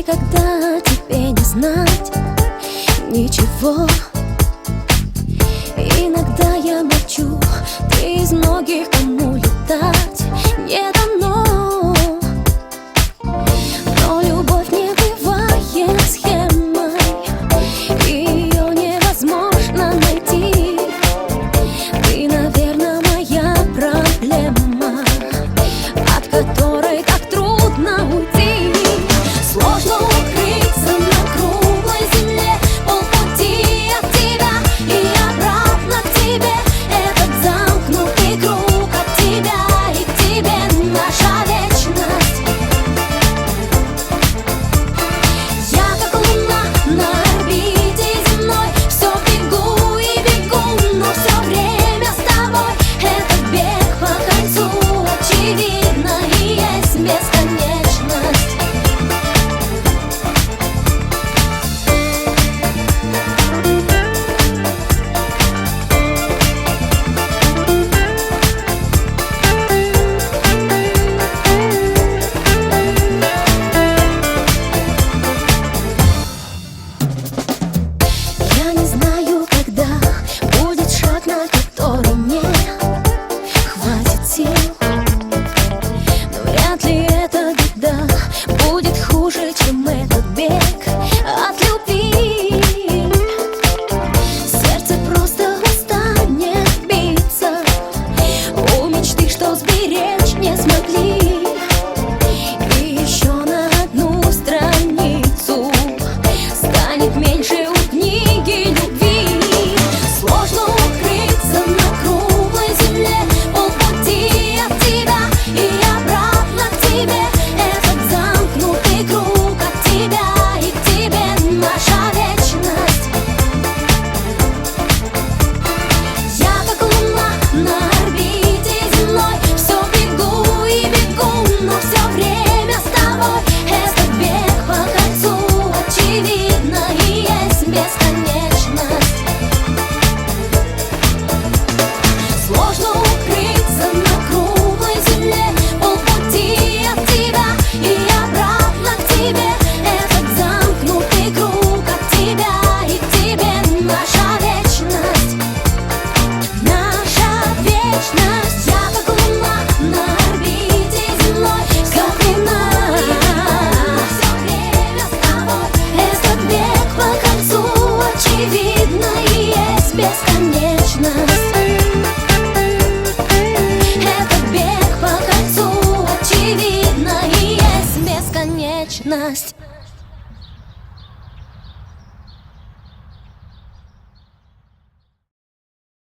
никогда тебе не знать ничего. Иногда я молчу, ты из многих, кому летать не дано. Но любовь не бывает схемой, ее невозможно найти. Ты, наверное, моя проблема, от которой так трудно уйти. Сложно укрыться на круглой земле, полпути от тебя и обратно к тебе. Этот замкнутый круг от тебя и к тебе наша вечность. Я как луна на орбите земной, все бегу и бегу, но все время с тобой. Этот бег по кольцу очевидно и есть бесконечность. Я не знаю, когда будет шаг, на который мне хватит сил, но вряд ли эта беда будет хуже, чем этот бег от любви. Сердце просто устанет биться, у мечты, что сберечь не смогли. И еще на одну страницу станет меньше у книги любви. Сложно укрыться на круглой земле, полпути от тебя и обратно к тебе. Этот замкнутый круг от тебя и к тебе наша вечность. Я как луна на орбите земной, все бегу и бегу, но все время с тобой. Этот бег по кольцу очевидно и есть бесконечность. Сложно укрыться на круглой земле, полпути от тебя и обратно к тебе. Этот замкнутый круг от тебя и к тебе наша вечность. Наша вечность. Я как луна на орбите земной, все время с тобой. Этот бег по концу очевидно и есть бесконечность. Этот бег по концу очевидно и есть бесконечность.